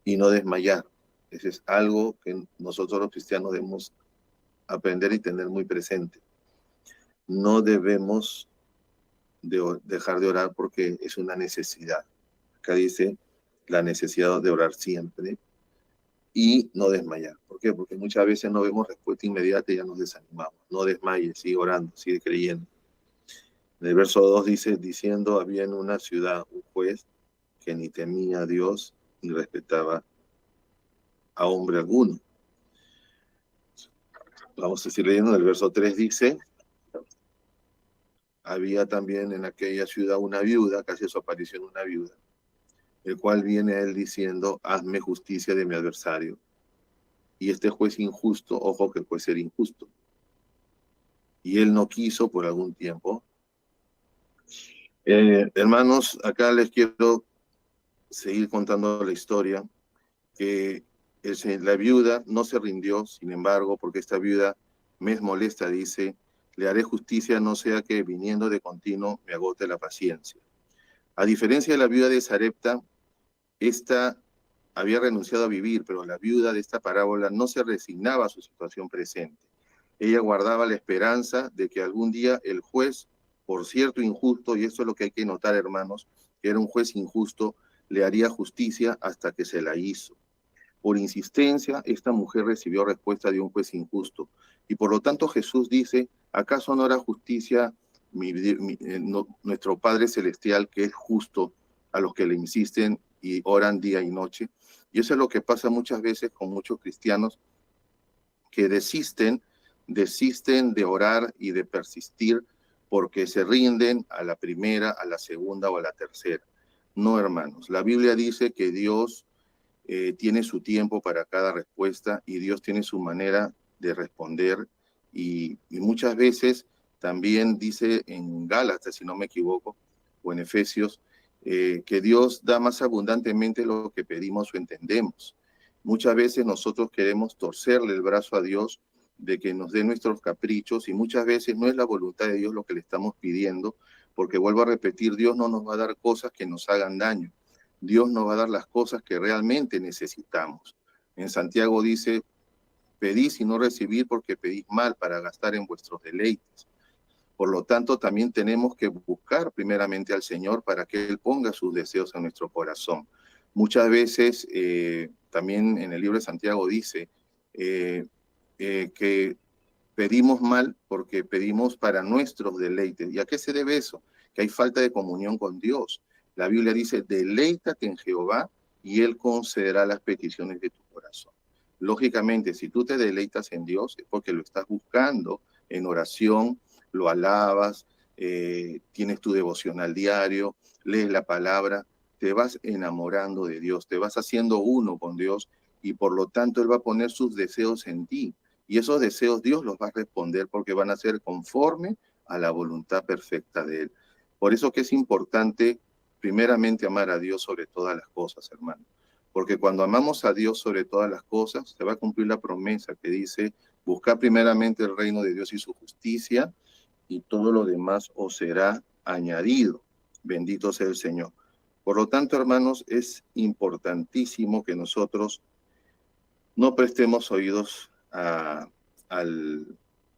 y no desmayar. Eso es algo que nosotros los cristianos debemos aprender y tener muy presente. No debemos dejar de orar porque es una necesidad. Acá dice la necesidad de orar siempre y no desmayar. ¿Por qué? Porque muchas veces no vemos respuesta inmediata y ya nos desanimamos. No desmayes, sigue orando, sigue creyendo. En el verso 2 dice, diciendo, había en una ciudad un juez que ni temía a Dios ni respetaba a hombre alguno. Vamos a seguir leyendo. En el verso 3 dice, había también en aquella ciudad una viuda, que hacía su aparición una viuda, el cual viene a él diciendo, hazme justicia de mi adversario. Y este juez injusto, ojo que el juez era injusto, y él no quiso por algún tiempo. Hermanos, acá les quiero seguir contando la historia, que la viuda no se rindió, sin embargo, porque esta viuda me es molesta, dice, le haré justicia, no sea que viniendo de continuo me agote la paciencia. A diferencia de la viuda de Sarepta, esta había renunciado a vivir, pero la viuda de esta parábola no se resignaba a su situación presente. Ella guardaba la esperanza de que algún día el juez, por cierto injusto, y esto es lo que hay que notar, hermanos, que era un juez injusto, le haría justicia hasta que se la hizo. Por insistencia, esta mujer recibió respuesta de un juez injusto. Y por lo tanto Jesús dice, ¿acaso no hará justicia nuestro Padre Celestial, que es justo, a los que le insisten y oran día y noche. Y eso es lo que pasa muchas veces con muchos cristianos que desisten de orar y de persistir porque se rinden a la primera, a la segunda o a la tercera. No, hermanos, la Biblia dice que Dios tiene su tiempo para cada respuesta y Dios tiene su manera de responder y muchas veces también dice en Gálatas, si no me equivoco, o en Efesios, que Dios da más abundantemente lo que pedimos o entendemos. Muchas veces nosotros queremos torcerle el brazo a Dios de que nos dé nuestros caprichos y muchas veces no es la voluntad de Dios lo que le estamos pidiendo, porque vuelvo a repetir, Dios no nos va a dar cosas que nos hagan daño. Dios nos va a dar las cosas que realmente necesitamos. En Santiago dice, pedís y no recibir porque pedís mal para gastar en vuestros deleites. Por lo tanto, también tenemos que buscar primeramente al Señor para que Él ponga sus deseos en nuestro corazón. Muchas veces, también en el libro de Santiago dice que pedimos mal porque pedimos para nuestros deleites. ¿Y a qué se debe eso? Que hay falta de comunión con Dios. La Biblia dice, deleítate en Jehová y Él concederá las peticiones de tu corazón. Lógicamente, si tú te deleitas en Dios es porque lo estás buscando en oración, lo alabas, tienes tu devocional diario, lees la palabra, te vas enamorando de Dios, te vas haciendo uno con Dios y por lo tanto Él va a poner sus deseos en ti. Y esos deseos Dios los va a responder porque van a ser conforme a la voluntad perfecta de Él. Por eso que es importante primeramente amar a Dios sobre todas las cosas, hermano. Porque cuando amamos a Dios sobre todas las cosas, se va a cumplir la promesa que dice, buscar primeramente el reino de Dios y su justicia, y todo lo demás os será añadido. Bendito sea el Señor. Por lo tanto, hermanos, es importantísimo que nosotros no prestemos oídos al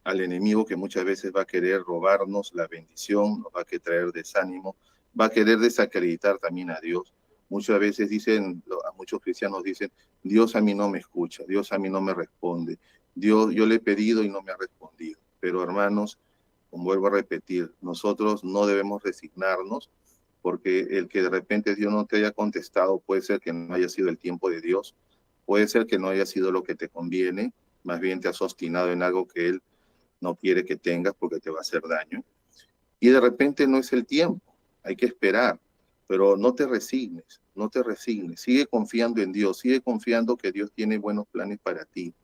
enemigo que muchas veces va a querer robarnos la bendición, nos va a querer traer desánimo, va a querer desacreditar también a Dios. Muchas veces dicen, a muchos cristianos dicen, Dios a mí no me escucha, Dios a mí no me responde, Dios, yo le he pedido y no me ha respondido. Pero hermanos, como vuelvo a repetir, nosotros no debemos resignarnos porque el que de repente Dios no te haya contestado puede ser que no haya sido el tiempo de Dios, puede ser que no haya sido lo que te conviene, más bien te has obstinado en algo que Él no quiere que tengas porque te va a hacer daño. Y de repente no es el tiempo, hay que esperar, pero no te resignes, no te resignes, sigue confiando en Dios, sigue confiando que Dios tiene buenos planes para ti.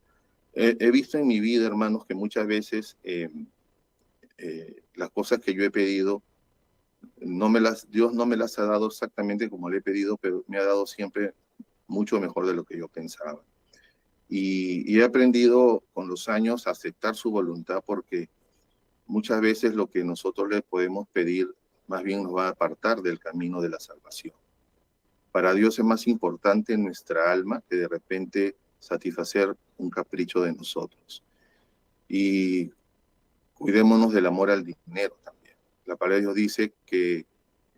He visto en mi vida, hermanos, que muchas veces las cosas que yo he pedido, Dios no me las ha dado exactamente como le he pedido, pero me ha dado siempre mucho mejor de lo que yo pensaba. Y he aprendido con los años a aceptar su voluntad porque muchas veces lo que nosotros le podemos pedir más bien nos va a apartar del camino de la salvación. Para Dios es más importante nuestra alma que de repente satisfacer un capricho de nosotros. Y cuidémonos del amor al dinero también. La palabra de Dios dice que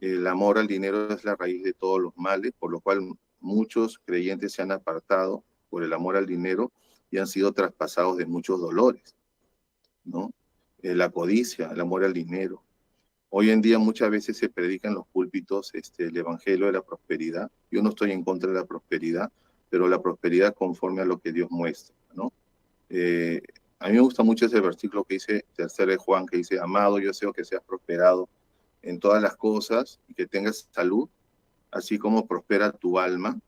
el amor al dinero es la raíz de todos los males, por lo cual muchos creyentes se han apartado por el amor al dinero y han sido traspasados de muchos dolores, ¿no? La codicia, el amor al dinero. Hoy en día muchas veces se predica en los púlpitos el evangelio de la prosperidad. Yo no estoy en contra de la prosperidad, pero la prosperidad conforme a lo que Dios muestra, ¿no? A mí me gusta mucho ese versículo que dice, 3 de Juan, que dice, amado, yo deseo que seas prosperado en todas las cosas y que tengas salud, así como prospera tu alma,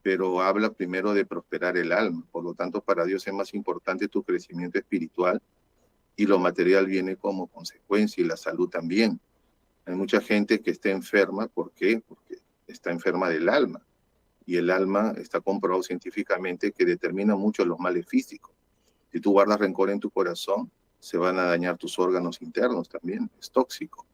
pero habla primero de prosperar el alma. Por lo tanto, para Dios es más importante tu crecimiento espiritual y lo material viene como consecuencia y la salud también. Hay mucha gente que está enferma, ¿por qué? Porque está enferma del alma y el alma está comprobado científicamente que determina mucho los males físicos. Si tú guardas rencor en tu corazón, se van a dañar tus órganos internos también, es tóxico.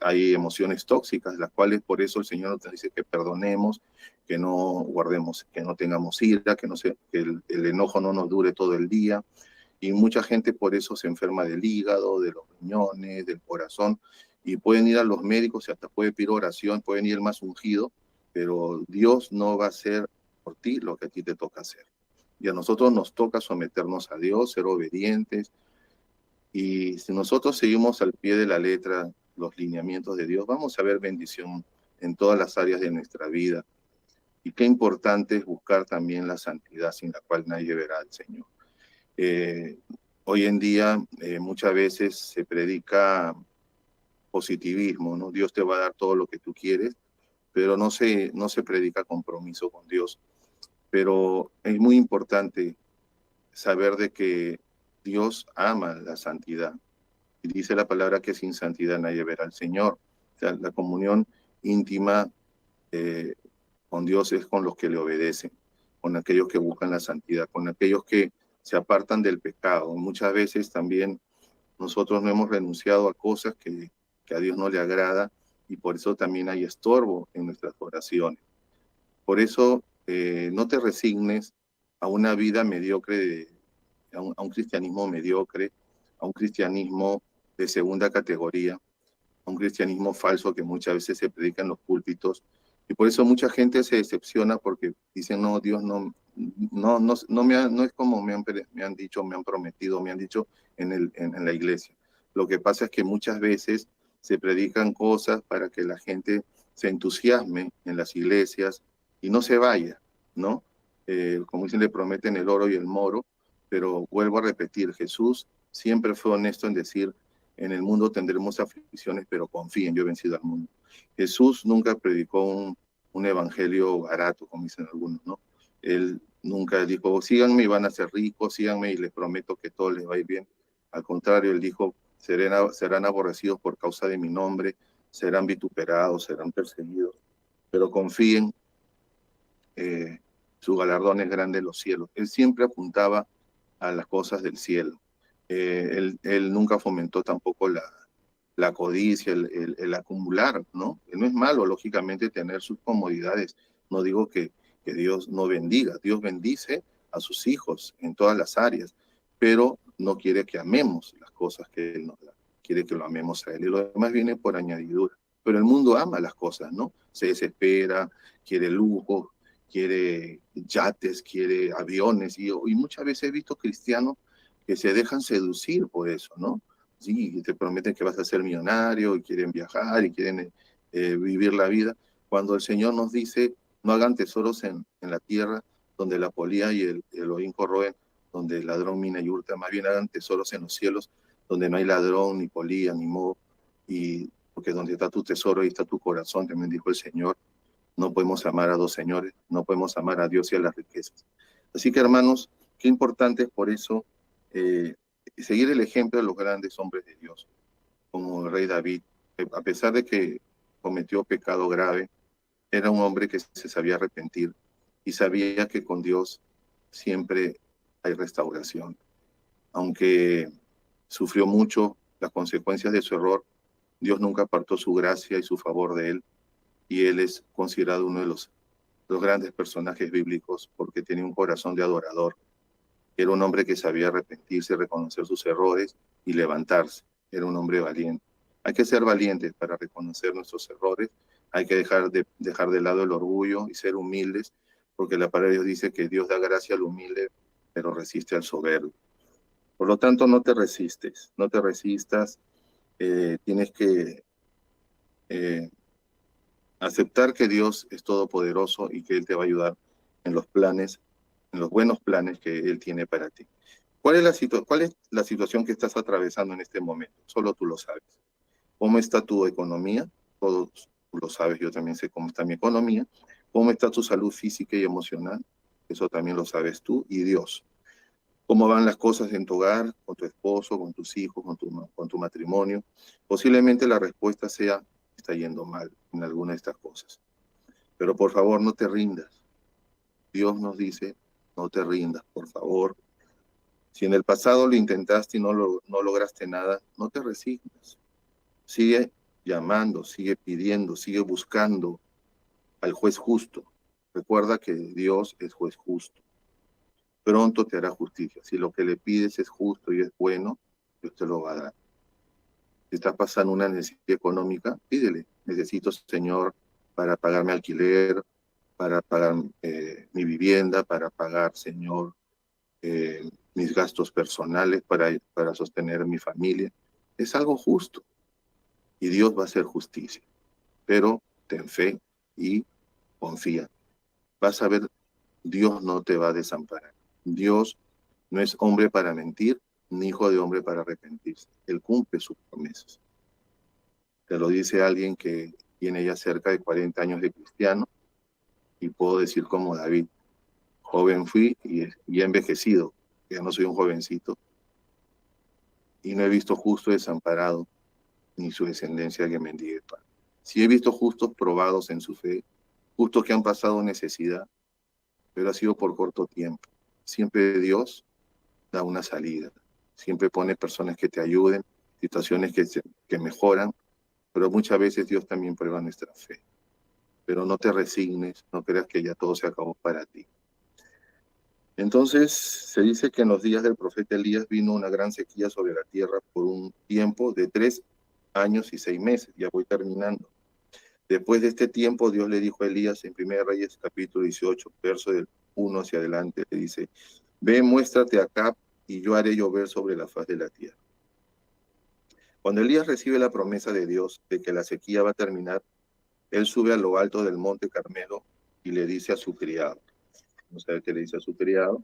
Hay emociones tóxicas, las cuales por eso el Señor nos dice que perdonemos, que no guardemos, que no tengamos ira, que el enojo no nos dure todo el día. Y mucha gente por eso se enferma del hígado, de los riñones, del corazón, y pueden ir a los médicos y hasta puede pedir oración, pueden ir más ungido, pero Dios no va a hacer por ti lo que a ti te toca hacer. Y a nosotros nos toca someternos a Dios, ser obedientes, y si nosotros seguimos al pie de la letra los lineamientos de Dios, vamos a ver bendición en todas las áreas de nuestra vida. Y qué importante es buscar también la santidad sin la cual nadie verá al Señor. Hoy en día muchas veces se predica positivismo, ¿no? Dios te va a dar todo lo que tú quieres, pero no se predica compromiso con Dios. Pero es muy importante saber de que Dios ama la santidad. Y dice la palabra que sin santidad nadie verá al Señor. O sea, la comunión íntima con Dios es con los que le obedecen, con aquellos que buscan la santidad, con aquellos que se apartan del pecado. Muchas veces también nosotros no hemos renunciado a cosas que a Dios no le agrada y por eso también hay estorbo en nuestras oraciones. Por eso no te resignes a una vida mediocre, a un cristianismo mediocre, a un cristianismo de segunda categoría, a un cristianismo falso que muchas veces se predica en los púlpitos. Y por eso mucha gente se decepciona porque dicen, no, Dios no es como me han dicho, me han prometido, me han dicho en la iglesia. Lo que pasa es que muchas veces se predican cosas para que la gente se entusiasme en las iglesias y no se vaya, ¿no? Como dicen, le prometen el oro y el moro, pero vuelvo a repetir, Jesús siempre fue honesto en decir, en el mundo tendremos aflicciones, pero confíen, yo he vencido al mundo. Jesús nunca predicó un evangelio barato, como dicen algunos, ¿no? Él nunca dijo, síganme y van a ser ricos, síganme y les prometo que todo les va a ir bien. Al contrario, él dijo, serán aborrecidos por causa de mi nombre, serán vituperados, serán perseguidos, pero confíen, su galardón es grande en los cielos. Él siempre apuntaba a las cosas del cielo. Él nunca fomentó tampoco la codicia, el acumular, ¿no? No es malo, lógicamente, tener sus comodidades. No digo que Dios no bendiga, Dios bendice a sus hijos en todas las áreas, pero no quiere que amemos las cosas que Él nos da, quiere que lo amemos a Él. Y lo demás viene por añadidura. Pero el mundo ama las cosas, ¿no? Se desespera, quiere lujo, quiere yates, quiere aviones, y muchas veces he visto cristianos que se dejan seducir por eso, ¿no? Sí, te prometen que vas a ser millonario y quieren viajar y quieren vivir la vida, cuando el Señor nos dice, no hagan tesoros en la tierra donde la polía y el orín corroen, donde el ladrón mina y hurta, más bien hagan tesoros en los cielos donde no hay ladrón, ni polía, ni moho, y porque donde está tu tesoro, ahí está tu corazón, también dijo el Señor. No podemos amar a dos señores, no podemos amar a Dios y a las riquezas. Así que, hermanos, qué importante es por eso seguir el ejemplo de los grandes hombres de Dios, como el rey David. A pesar de que cometió pecado grave, era un hombre que se sabía arrepentir y sabía que con Dios siempre hay restauración. Aunque sufrió mucho las consecuencias de su error, Dios nunca apartó su gracia y su favor de él, y él es considerado uno de los grandes personajes bíblicos porque tenía un corazón de adorador. Era un hombre que sabía arrepentirse, reconocer sus errores y levantarse. Era un hombre valiente. Hay que ser valientes para reconocer nuestros errores. Hay que dejar de lado el orgullo y ser humildes, porque la palabra de Dios dice que Dios da gracia al humilde, pero resiste al soberbio. Por lo tanto, no te resistes, no te resistas. Tienes que aceptar que Dios es todopoderoso y que Él te va a ayudar en los planes, en los buenos planes que Él tiene para ti. ¿Cuál es la situación que estás atravesando en este momento? Solo tú lo sabes. ¿Cómo está tu economía? Todos tú lo sabes, yo también sé cómo está mi economía. ¿Cómo está tu salud física y emocional? Eso también lo sabes tú y Dios. ¿Cómo van las cosas en tu hogar, con tu esposo, con tus hijos, con tu matrimonio? Posiblemente la respuesta sea, está yendo mal en alguna de estas cosas. Pero por favor, no te rindas. Dios nos dice, no te rindas, por favor. Si en el pasado lo intentaste y no lograste nada, no te resignes. Sigue llamando, sigue pidiendo, sigue buscando al juez justo. Recuerda que Dios es juez justo. Pronto te hará justicia. Si lo que le pides es justo y es bueno, Dios te lo va a dar. Si estás pasando una necesidad económica, pídele. Necesito, Señor, para pagar mi alquiler, para pagar mi vivienda, para pagar, Señor, mis gastos personales, para sostener mi familia. Es algo justo y Dios va a hacer justicia. Pero ten fe y confía. vas a ver, Dios no te va a desamparar. Dios no es hombre para mentir, ni hijo de hombre para arrepentirse. Él cumple sus promesas. Te lo dice alguien que tiene ya cerca de 40 años de cristiano, y puedo decir como David, joven fui y he envejecido, ya no soy un jovencito, y no he visto justo desamparado, ni su descendencia que mendigue pan. Sí he visto justos probados en su fe, justos que han pasado necesidad, pero ha sido por corto tiempo. Siempre Dios da una salida, siempre pone personas que te ayuden, situaciones que mejoran, pero muchas veces Dios también prueba nuestra fe. Pero no te resignes, no creas que ya todo se acabó para ti. Entonces, se dice que en los días del profeta Elías vino una gran sequía sobre la tierra por un tiempo de 3 años y 6 meses. Ya voy terminando. Después de este tiempo, Dios le dijo a Elías en 1 Reyes capítulo 18, verso del 1 hacia adelante, le dice, ve, muéstrate acá y yo haré llover sobre la faz de la tierra. Cuando Elías recibe la promesa de Dios de que la sequía va a terminar, él sube a lo alto del monte Carmelo y le dice a su criado, vamos a ver qué le dice a su criado,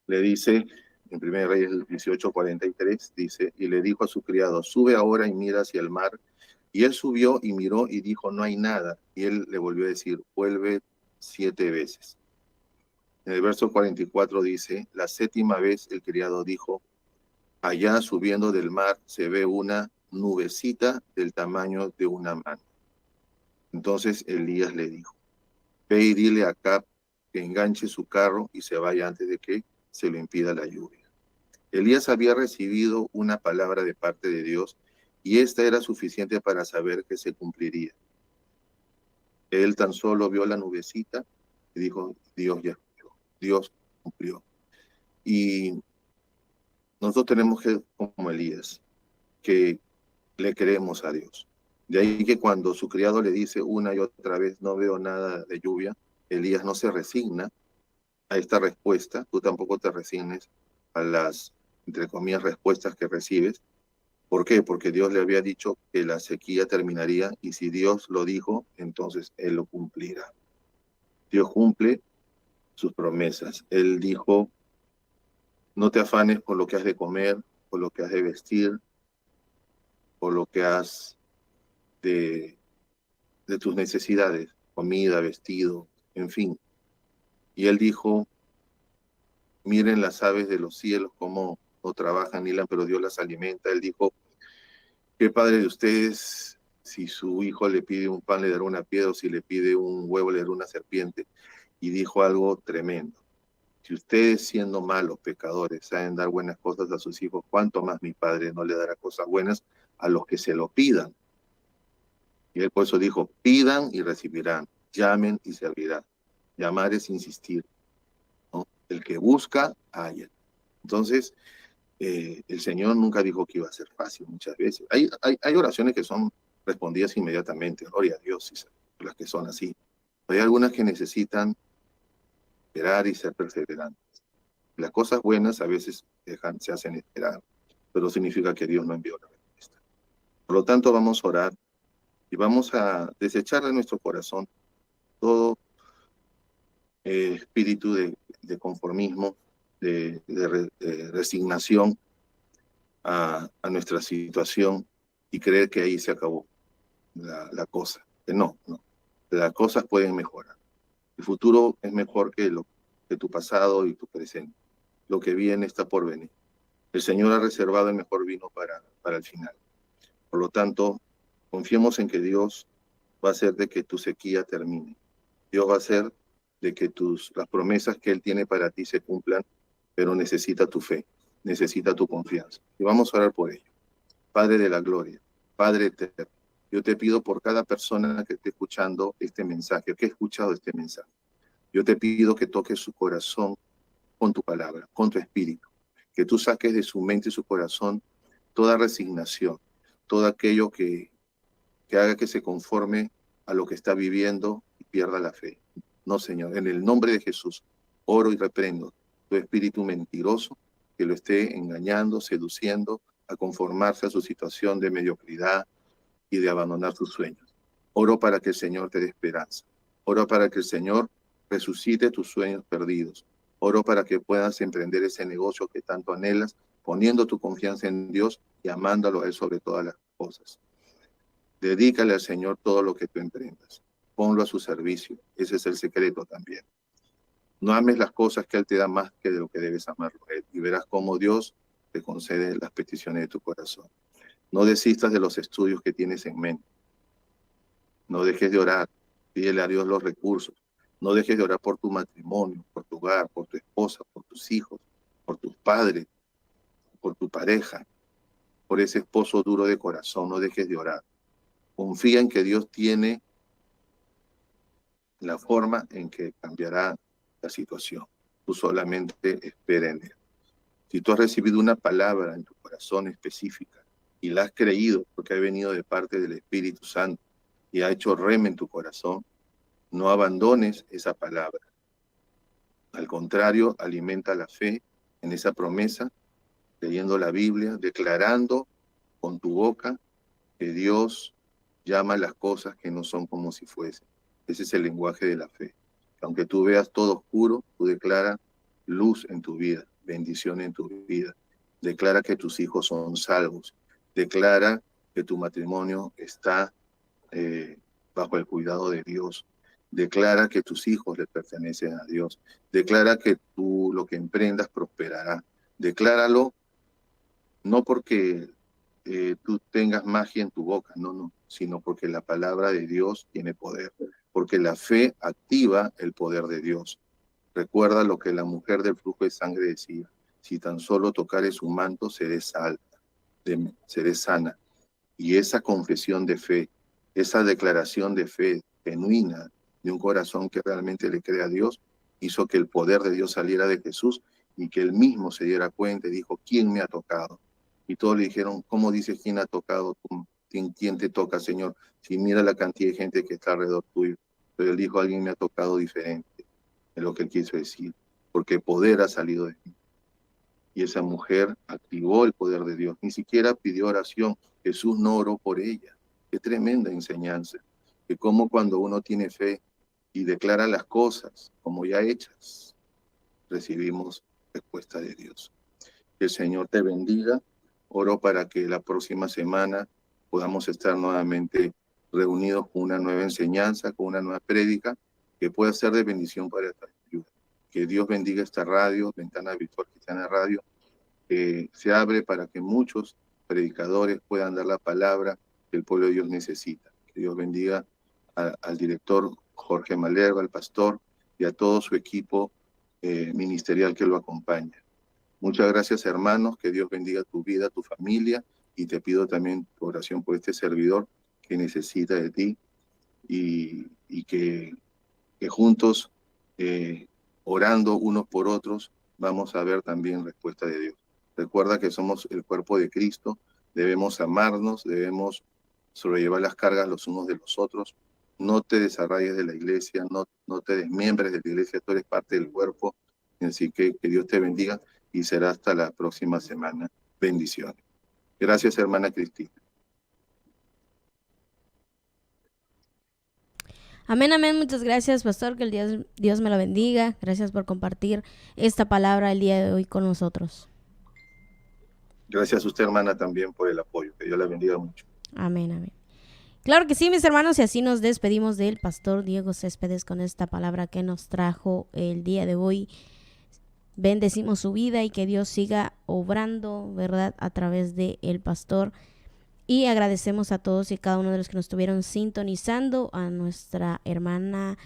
le dice, en 1 Reyes 18:43, dice, y le dijo a su criado, sube ahora y mira hacia el mar. Y él subió y miró y dijo, no hay nada. Y él le volvió a decir, vuelve 7 veces. En el verso 44 dice, la 7ª vez el criado dijo, allá subiendo del mar se ve una nubecita del tamaño de una mano. Entonces Elías le dijo, ve y dile a Acab que enganche su carro y se vaya antes de que se lo impida la lluvia. Elías había recibido una palabra de parte de Dios y esta era suficiente para saber que se cumpliría. Él tan solo vio la nubecita y dijo, Dios ya cumplió, Dios cumplió. Y nosotros tenemos que, como Elías, que le creemos a Dios. De ahí que cuando su criado le dice una y otra vez, no veo nada de lluvia, Elías no se resigna a esta respuesta, tú tampoco te resignes a las, entre comillas, respuestas que recibes. ¿Por qué? Porque Dios le había dicho que la sequía terminaría y si Dios lo dijo, entonces Él lo cumplirá. Dios cumple sus promesas. Él dijo, no te afanes por lo que has de comer, por lo que has de vestir, por lo que has de tus necesidades, comida, vestido, en fin. Y Él dijo, miren las aves de los cielos, cómo no trabajan ni hilan, pero Dios las alimenta. Él dijo, ¿qué padre de ustedes, si su hijo le pide un pan, le dará una piedra, o si le pide un huevo, le dará una serpiente? Y dijo algo tremendo. Si ustedes, siendo malos, pecadores, saben dar buenas cosas a sus hijos, ¿cuánto más mi Padre no le dará cosas buenas a los que se lo pidan? Y él por eso dijo, pidan y recibirán, llamen y se abrirá. Llamar es insistir, ¿no? El que busca, halla. Entonces, el Señor nunca dijo que iba a ser fácil muchas veces. Hay oraciones que son respondidas inmediatamente, gloria a Dios, las que son así. Hay algunas que necesitan esperar y ser perseverantes. Las cosas buenas a veces se hacen esperar, pero significa que Dios no envió la respuesta. Por lo tanto, vamos a orar y vamos a desechar de nuestro corazón todo espíritu de conformismo, de resignación a nuestra situación y creer que ahí se acabó la cosa. Que no. Las cosas pueden mejorar. El futuro es mejor que tu pasado y tu presente. Lo que viene está por venir. El Señor ha reservado el mejor vino para el final. Por lo tanto, confiemos en que Dios va a hacer de que tu sequía termine. Dios va a hacer de que las promesas que Él tiene para ti se cumplan, pero necesita tu fe, necesita tu confianza. Y vamos a orar por ello. Padre de la gloria, Padre eterno, yo te pido por cada persona que esté escuchando este mensaje, que ha escuchado este mensaje. Yo te pido que toques su corazón con tu palabra, con tu espíritu, que tú saques de su mente y su corazón toda resignación, todo aquello que haga que se conforme a lo que está viviendo y pierda la fe. No, Señor, en el nombre de Jesús, oro y reprendo tu espíritu mentiroso que lo esté engañando, seduciendo a conformarse a su situación de mediocridad y de abandonar sus sueños. Oro para que el Señor te dé esperanza. Oro para que el Señor resucite tus sueños perdidos. Oro para que puedas emprender ese negocio que tanto anhelas, poniendo tu confianza en Dios y amándolo a Él sobre todas las cosas. Dedícale al Señor todo lo que tú emprendas. Ponlo a su servicio. Ese es el secreto también. No ames las cosas que Él te da más que de lo que debes amarlo a Él. Y verás cómo Dios te concede las peticiones de tu corazón. No desistas de los estudios que tienes en mente. No dejes de orar. Pídele a Dios los recursos. No dejes de orar por tu matrimonio, por tu hogar, por tu esposa, por tus hijos, por tus padres, por tu pareja, por ese esposo duro de corazón. No dejes de orar. Confía en que Dios tiene la forma en que cambiará la situación. Tú solamente espera en Él. Si tú has recibido una palabra en tu corazón específica y la has creído porque ha venido de parte del Espíritu Santo y ha hecho rema en tu corazón, no abandones esa palabra. Al contrario, alimenta la fe en esa promesa, leyendo la Biblia, declarando con tu boca que Dios llama las cosas que no son como si fuesen. Ese es el lenguaje de la fe. Aunque tú veas todo oscuro, tú declaras luz en tu vida, bendición en tu vida. Declara que tus hijos son salvos. Declara que tu matrimonio está bajo el cuidado de Dios. Declara que tus hijos le pertenecen a Dios. Declara que tú lo que emprendas prosperará. Decláralo no porque tú tengas magia en tu boca, no, sino porque la palabra de Dios tiene poder, porque la fe activa el poder de Dios. Recuerda lo que la mujer del flujo de sangre decía: si tan solo tocare su manto, seré sana. Y esa confesión de fe, esa declaración de fe genuina de un corazón que realmente le cree a Dios, hizo que el poder de Dios saliera de Jesús y que él mismo se diera cuenta y dijo: ¿quién me ha tocado? Y todos le dijeron: ¿cómo dices quién ha tocado? ¿Quién te toca, Señor? Si mira la cantidad de gente que está alrededor tuyo. Pero él dijo: alguien me ha tocado diferente. Es lo que él quiso decir, porque poder ha salido de mí. Y esa mujer activó el poder de Dios. Ni siquiera pidió oración. Jesús no oró por ella. Qué tremenda enseñanza. Que como cuando uno tiene fe y declara las cosas como ya hechas, recibimos respuesta de Dios. Que el Señor te bendiga. Oro para que la próxima semana podamos estar nuevamente reunidos con una nueva enseñanza, con una nueva prédica, que pueda ser de bendición para esta ayuda. Que Dios bendiga esta radio, Ventana Virtual Cristiana Radio, que se abre para que muchos predicadores puedan dar la palabra que el pueblo de Dios necesita. Que Dios bendiga al director Jorge Malerva, al pastor y a todo su equipo ministerial que lo acompaña. Muchas gracias, hermanos. Que Dios bendiga tu vida, tu familia, y te pido también tu oración por este servidor que necesita de ti y que juntos, orando unos por otros, vamos a ver también respuesta de Dios. Recuerda que somos el cuerpo de Cristo, debemos amarnos, debemos sobrellevar las cargas los unos de los otros. No te desarraiges de la iglesia, no te desmiembres de la iglesia, tú eres parte del cuerpo. Así que Dios te bendiga y será hasta la próxima semana. Bendiciones. Gracias, hermana Cristina. Amén, amén. Muchas gracias, pastor. Que el Dios me lo bendiga. Gracias por compartir esta palabra el día de hoy con nosotros. Gracias a usted, hermana, también por el apoyo. Que Dios la bendiga mucho. Amén, amén. Claro que sí, mis hermanos, y así nos despedimos del pastor Diego Céspedes con esta palabra que nos trajo el día de hoy. Bendecimos su vida y que Dios siga obrando, ¿verdad?, a través de el pastor. Y agradecemos a todos y cada uno de los que nos estuvieron sintonizando, a nuestra hermana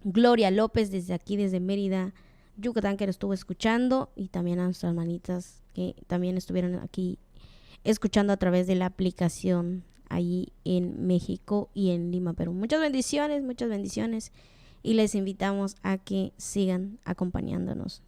Gloria López desde aquí, desde Mérida, Yucatán, que nos estuvo escuchando, y también a nuestras hermanitas que también estuvieron aquí escuchando a través de la aplicación allí en México y en Lima, Perú. Muchas bendiciones y les invitamos a que sigan acompañándonos.